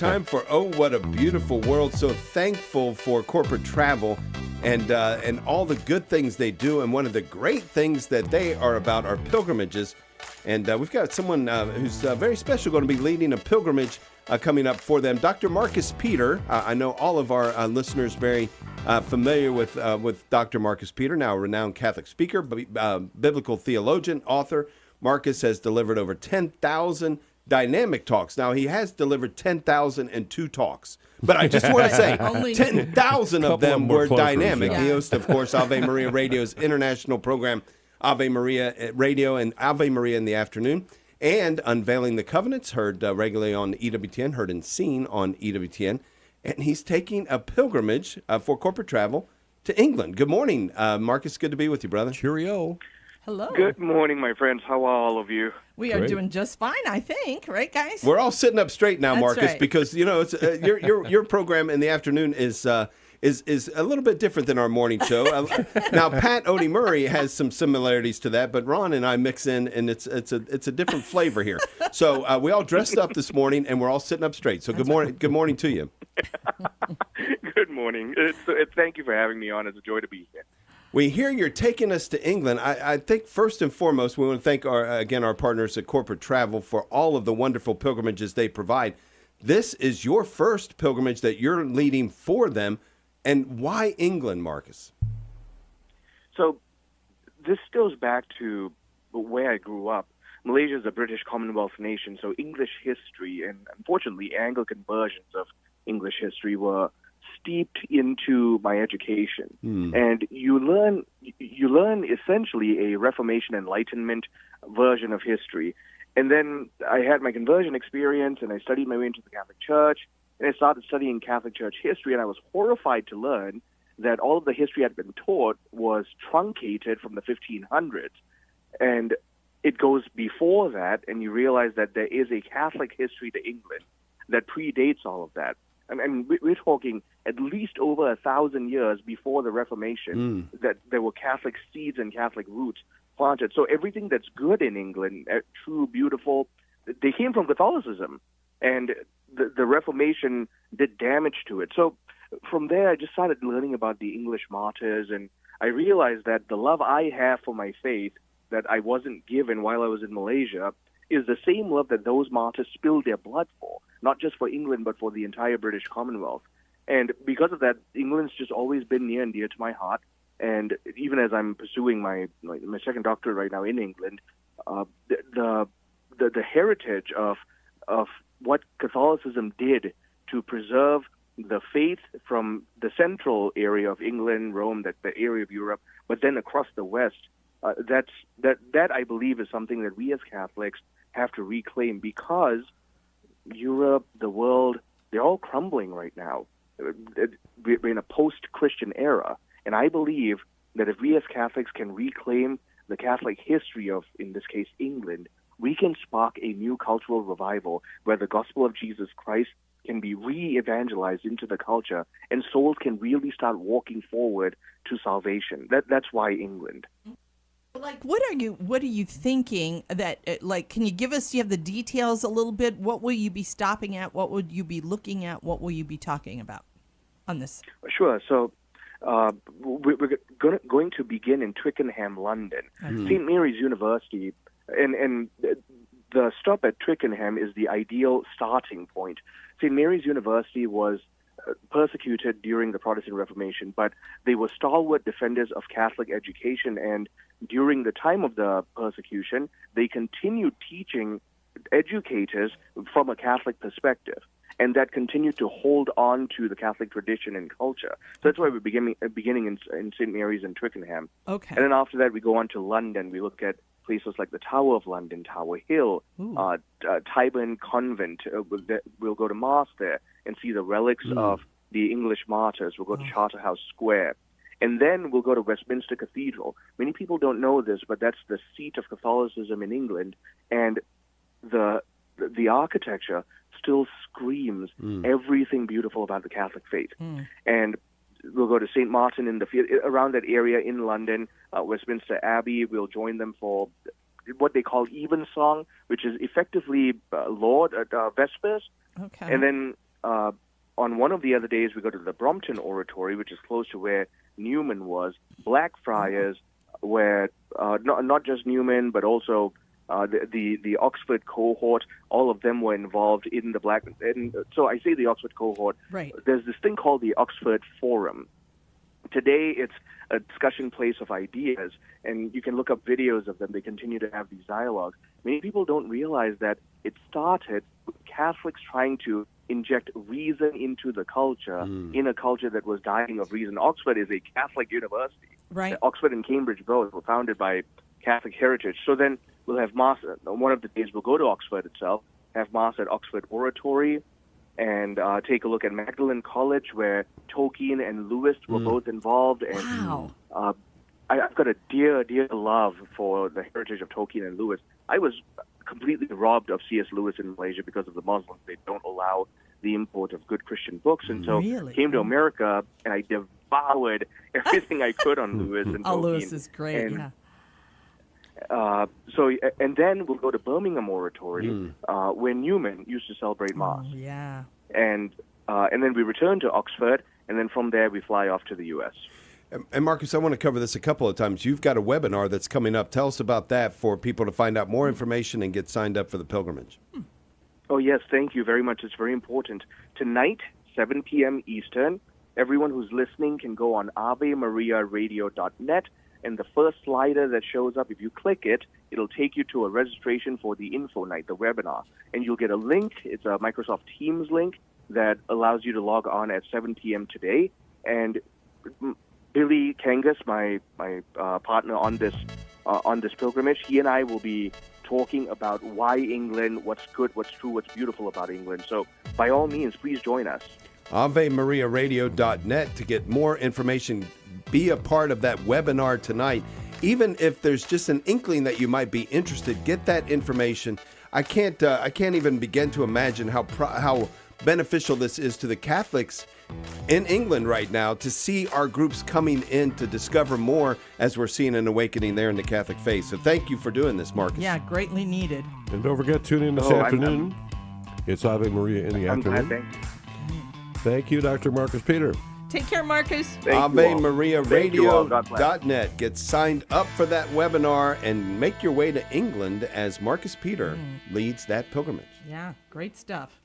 Time for Oh, What a Beautiful World. So thankful for corporate travel and all the good things they do. And one of the great things that they are about are pilgrimages. And we've got someone who's very special going to be leading a pilgrimage coming up for them. Dr. Marcus Peter. I know all of our listeners very familiar with Dr. Marcus Peter, now a renowned Catholic speaker, biblical theologian, author. Marcus has delivered over 10,000 dynamic talks. Now, he has delivered 10,002 talks, but I just want to say 10,000 of them were dynamic. Yeah. He hosts, of course, Ave Maria Radio's international program, Ave Maria Radio and Ave Maria in the afternoon, and Unveiling the Covenants, heard regularly on EWTN, heard and seen on EWTN. And he's taking a pilgrimage for corporate travel to England. Good morning, Marcus. Good to be with you, brother. Cheerio. Hello. Good morning, my friends. How are all of you? We are doing just fine, I think. Right, guys? We're all sitting up straight now, That's Marcus, right. because it's your program in the afternoon is a little bit different than our morning show. Now, Pat Odie Murray has some similarities to that, but Ron and I mix in, and it's a different flavor here. So we all dressed up this morning, and we're all sitting up straight. So good morning to you. Good morning. Thank you for having me on. It's a joy to be here. We hear you're taking us to England. I think first and foremost, we want to thank our partners at Corporate Travel for all of the wonderful pilgrimages they provide. This is your first pilgrimage that you're leading for them. And why England, Marcus? So this goes back to where I grew up. Malaysia is a British Commonwealth nation, so English history and, unfortunately, Anglican versions of English history were steeped into my education. And you learn essentially a Reformation Enlightenment version of history. And then I had my conversion experience, and I studied my way into the Catholic Church, and I started studying Catholic Church history, and I was horrified to learn that all of the history I'd been taught was truncated from the 1500s. And it goes before that, and you realize that there is a Catholic history to England that predates all of that. And we're talking at least over 1,000 years before the Reformation that there were Catholic seeds and Catholic roots planted. So everything that's good in England, true, beautiful, they came from Catholicism. And the Reformation did damage to it. So from there, I just started learning about the English martyrs, and I realized that the love I have for my faith that I wasn't given while I was in Malaysia is the same love that those martyrs spilled their blood for, not just for England, but for the entire British Commonwealth. And because of that, England's just always been near and dear to my heart. And even as I'm pursuing my second doctorate right now in England, the heritage of what Catholicism did to preserve the faith from the central area of England, Rome, the area of Europe, but then across the West, that I believe is something that we as Catholics have to reclaim, because Europe, the world, they're all crumbling right now. We're in a post-Christian era, and I believe that if we as Catholics can reclaim the Catholic history of, in this case, England, we can spark a new cultural revival where the gospel of Jesus Christ can be re-evangelized into the culture, and souls can really start walking forward to salvation. That's why England. Like, what are you thinking that, can you give us, do you have the details a little bit? What will you be stopping at? What would you be looking at? What will you be talking about on this? Sure. So we're going to begin in Twickenham, London. St. Mary's University, and the stop at Twickenham is the ideal starting point. St. Mary's University was persecuted during the Protestant Reformation, but they were stalwart defenders of Catholic education, and during the time of the persecution, they continued teaching educators from a Catholic perspective, and that continued to hold on to the Catholic tradition and culture. So that's why we're beginning in St. Mary's in Twickenham. Okay. And then after that, we go on to London. We look at places like the Tower of London, Tower Hill, Tyburn Convent. We'll go to Mass there and see the relics of the English martyrs. We'll go to Charterhouse Square. And then we'll go to Westminster Cathedral. Many people don't know this, but that's the seat of Catholicism in England. And the architecture still screams everything beautiful about the Catholic faith. And we'll go to St. Martin in the Field, around that area in London, Westminster Abbey. We'll join them for what they call evensong, which is effectively Lord at Vespers. Okay. And then on one of the other days, we go to the Brompton Oratory, which is close to where Newman was. Blackfriars, where not just Newman, but also the Oxford cohort, all of them were involved in the Black. And so I say the Oxford cohort. Right. There's this thing called the Oxford Forum. Today, it's a discussion place of ideas, and you can look up videos of them. They continue to have these dialogues. Many people don't realize that it started with Catholics trying to inject reason into the culture in a culture that was dying of reason. Oxford is a Catholic university. Right. Oxford and Cambridge both were founded by Catholic heritage. So then we'll have Mass. One of the days we'll go to Oxford itself, have Mass at Oxford Oratory, and take a look at Magdalen College, where Tolkien and Lewis were both involved. And Wow. I've got a dear, dear love for the heritage of Tolkien and Lewis. I was completely robbed of C.S. Lewis in Malaysia because of the Muslims. They don't allow the import of good Christian books. And so Really? came to America, and I devoured everything I could on Lewis and Tolkien. Oh, Lewis is great. And, yeah. And then we'll go to Birmingham Oratory, where Newman used to celebrate Mass. Oh, yeah. And then we return to Oxford, and then from there we fly off to the U.S. And Marcus, I want to cover this a couple of times. You've got a webinar that's coming up. Tell us about that for people to find out more information and get signed up for the pilgrimage. Oh, yes, thank you very much. It's very important. Tonight, 7 p.m. Eastern, everyone who's listening can go on avemariaradio.net, and the first slider that shows up, if you click it, it'll take you to a registration for the info night, the webinar. And you'll get a link. It's a Microsoft Teams link that allows you to log on at 7 p.m. today. And Billy Kangas, my partner on this pilgrimage, he and I will be talking about why England, what's good, what's true, what's beautiful about England. So by all means, please join us. AveMariaRadio.net to get more information. Be a part of that webinar tonight. Even if there's just an inkling that you might be interested, get that information. I can't even begin to imagine how beneficial this is to the Catholics in England right now to see our groups coming in to discover more as we're seeing an awakening there in the Catholic faith. So thank you for doing this, Marcus. Yeah, greatly needed. And don't forget, tune in this afternoon. It's Ave Maria in the afternoon. Glad, Thank you, Dr. Marcus Peter. Take care, Marcus. AveMariaRadio.net. Get signed up for that webinar and make your way to England as Marcus Peter leads that pilgrimage. Yeah, great stuff.